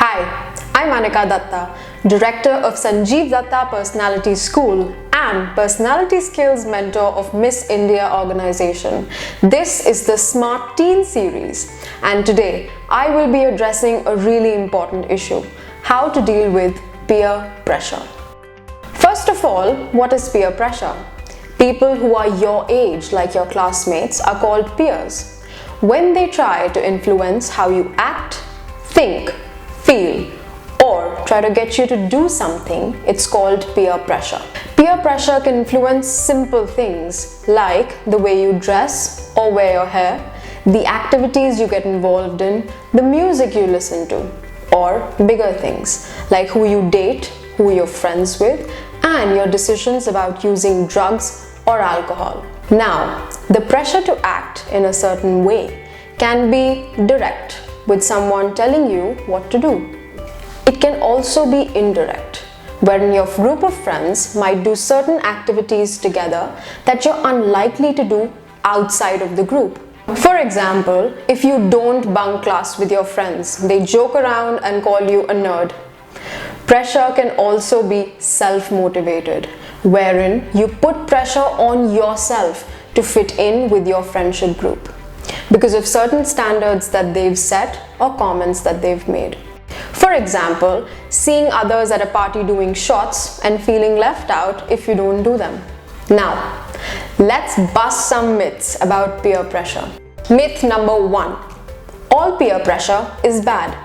Hi, I'm Anika Datta, Director of Sanjeev Datta Personality School and Personality Skills Mentor of Miss India organization. This is the Smart Teen series, and today I will be addressing a really important issue: how to deal with peer pressure. First of all, what is peer pressure? People who are your age, like your classmates, are called peers. When they try to influence how you act, think, feel, or try to get you to do something, it's called peer pressure. Peer pressure can influence simple things like the way you dress or wear your hair, the activities you get involved in, the music you listen to, or bigger things like who you date, who you're friends with, and your decisions about using drugs or alcohol. Now, the pressure to act in a certain way can be direct, with someone telling you what to do. It can also be indirect, wherein your group of friends might do certain activities together that you're unlikely to do outside of the group. For example, if you don't bunk class with your friends, they joke around and call you a nerd. Pressure can also be self-motivated, wherein you put pressure on yourself to fit in with your friendship group because of certain standards that they've set or comments that they've made. For example, seeing others at a party doing shots and feeling left out if you don't do them. Now, let's bust some myths about peer pressure. Myth number 1. All peer pressure is bad.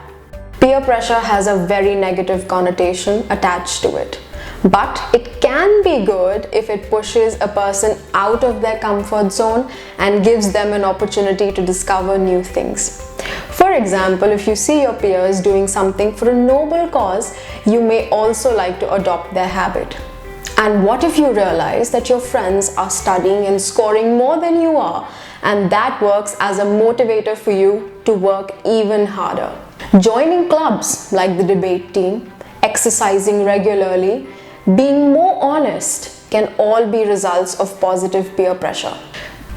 Peer pressure has a very negative connotation attached to it, but it can be good if it pushes a person out of their comfort zone and gives them an opportunity to discover new things. For example, if you see your peers doing something for a noble cause, you may also like to adopt their habit. And what if you realize that your friends are studying and scoring more than you are, and that works as a motivator for you to work even harder? Joining clubs like the debate team, exercising regularly, being more honest can all be results of positive peer pressure.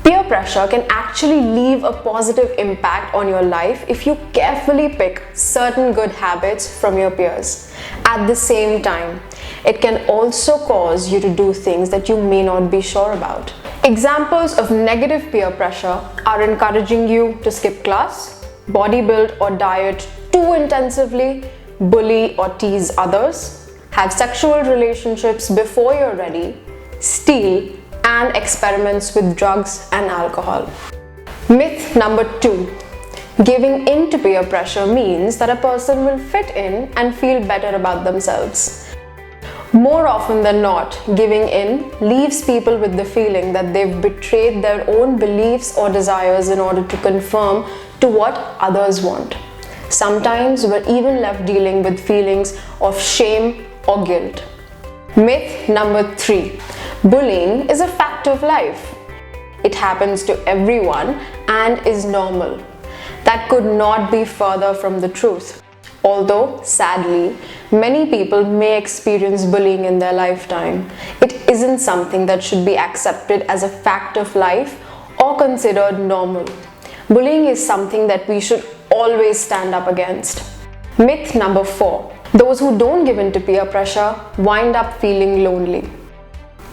Peer pressure can actually leave a positive impact on your life if you carefully pick certain good habits from your peers. At the same time, it can also cause you to do things that you may not be sure about. Examples of negative peer pressure are encouraging you to skip class, bodybuild or diet too intensively, bully or tease others, have sexual relationships before you're ready, steal, and experiments with drugs and alcohol. Myth number 2. Giving in to peer pressure means that a person will fit in and feel better about themselves. More often than not, giving in leaves people with the feeling that they've betrayed their own beliefs or desires in order to conform to what others want. Sometimes we're even left dealing with feelings of shame or guilt. Myth number 3. Bullying is a fact of life. It happens to everyone and is normal. That could not be further from the truth. Although, sadly, many people may experience bullying in their lifetime, it isn't something that should be accepted as a fact of life or considered normal. Bullying is something that we should always stand up against. Myth number 4. Those who don't give in to peer pressure wind up feeling lonely.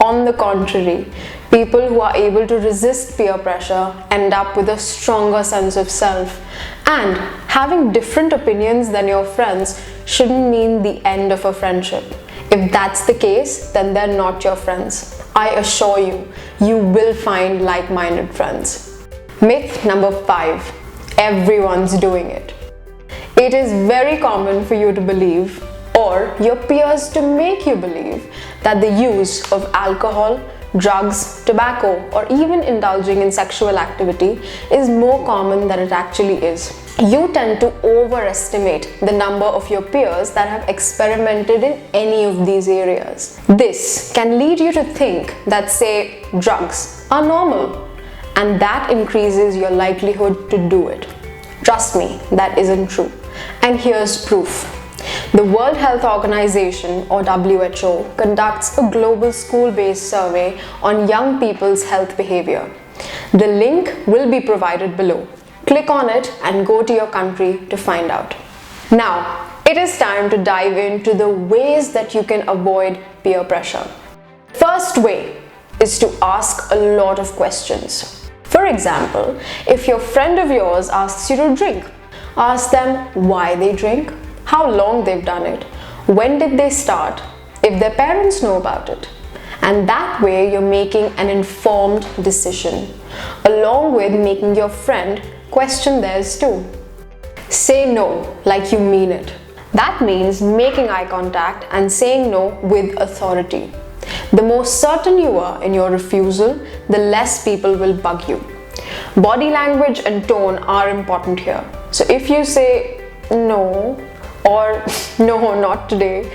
On the contrary, people who are able to resist peer pressure end up with a stronger sense of self. And having different opinions than your friends shouldn't mean the end of a friendship. If that's the case, then they're not your friends. I assure you, you will find like-minded friends. Myth number 5. Everyone's doing it. It is very common for you to believe, or your peers to make you believe, that the use of alcohol, drugs, tobacco, or even indulging in sexual activity is more common than it actually is. You tend to overestimate the number of your peers that have experimented in any of these areas. This can lead you to think that, say, drugs are normal, and that increases your likelihood to do it. Trust me, that isn't true. And here's proof. The World Health Organization, or WHO, conducts a global school-based survey on young people's health behavior. The link will be provided below. Click on it and go to your country to find out. Now, It is time to dive into the ways that you can avoid peer pressure. First way is to ask a lot of questions. For example, if your friend of yours asks you to drink, ask them why they drink, how long they've done it, when did they start, if their parents know about it. And that way you're making an informed decision, along with making your friend question theirs too. Say no like you mean it. That means making eye contact and saying no with authority. The more certain you are in your refusal, the less people will bug you. Body language and tone are important here. So if you say no or no, not today,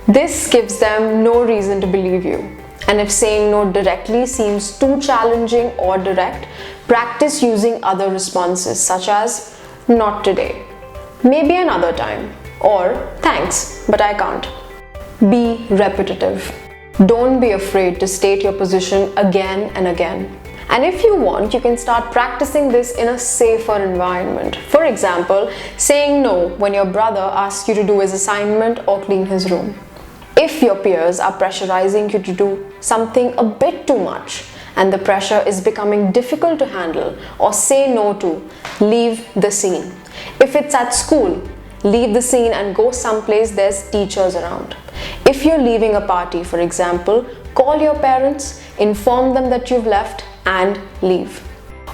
this gives them no reason to believe you. And if saying no directly seems too challenging or direct, practice using other responses such as not today, maybe another time, or thanks, but I can't. Be repetitive. Don't be afraid to state your position again and again. And if you want, you can start practicing this in a safer environment. For example, saying no when your brother asks you to do his assignment or clean his room. If your peers are pressurizing you to do something a bit too much and the pressure is becoming difficult to handle or say no to, leave the scene. If it's at school, leave the scene and go someplace there's teachers around. If you're leaving a party, for example, call your parents, inform them that you've left, and leave.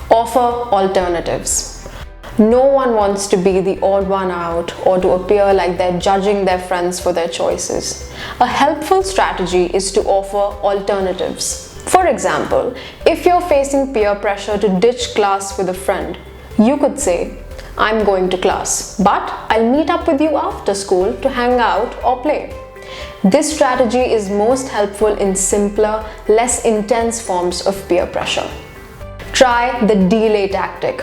Offer alternatives. No one wants to be the odd one out or to appear like they're judging their friends for their choices. A helpful strategy is to offer alternatives. For example, if you're facing peer pressure to ditch class with a friend, you could say, I'm going to class, but I'll meet up with you after school to hang out or play. This strategy is most helpful in simpler, less intense forms of peer pressure. Try the delay tactic.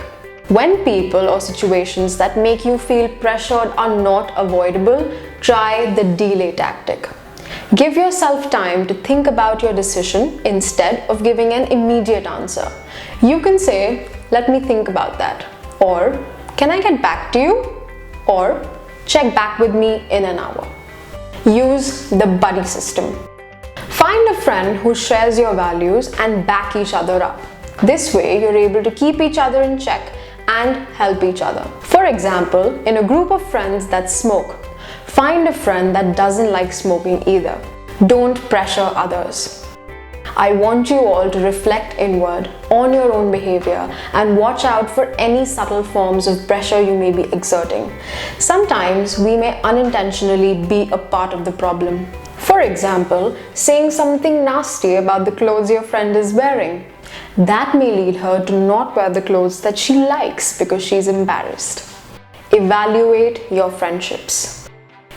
When people or situations that make you feel pressured are not avoidable, try the delay tactic. Give yourself time to think about your decision instead of giving an immediate answer. You can say, let me think about that, or can I get back to you, or check back with me in an hour. Use the buddy system. Find a friend who shares your values and back each other up. This way, you're able to keep each other in check and help each other. For example, in a group of friends that smoke, find a friend that doesn't like smoking either. Don't pressure others. I want you all to reflect inward on your own behavior and watch out for any subtle forms of pressure you may be exerting. Sometimes we may unintentionally be a part of the problem. For example, saying something nasty about the clothes your friend is wearing. That may lead her to not wear the clothes that she likes because she's embarrassed. Evaluate your friendships.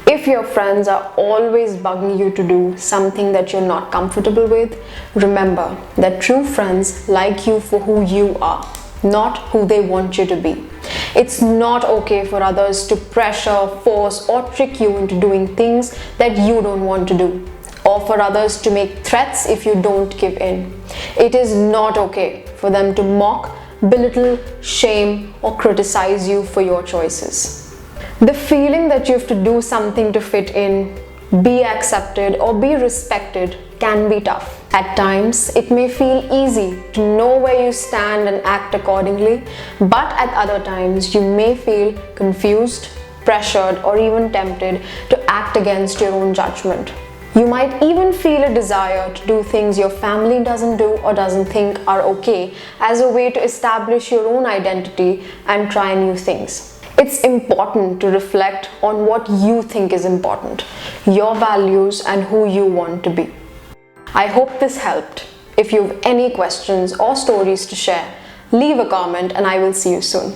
If your friends are always bugging you to do something that you're not comfortable with, remember that true friends like you for who you are, not who they want you to be. It's not okay for others to pressure, force, or trick you into doing things that you don't want to do, or for others to make threats if you don't give in. It is not okay for them to mock, belittle, shame, or criticize you for your choices. The feeling that you have to do something to fit in, be accepted, or be respected can be tough. At times, it may feel easy to know where you stand and act accordingly, but at other times, you may feel confused, pressured, or even tempted to act against your own judgment. You might even feel a desire to do things your family doesn't do or doesn't think are okay as a way to establish your own identity and try new things. It's important to reflect on what you think is important, your values, and who you want to be. I hope this helped. If you have any questions or stories to share, leave a comment and I will see you soon.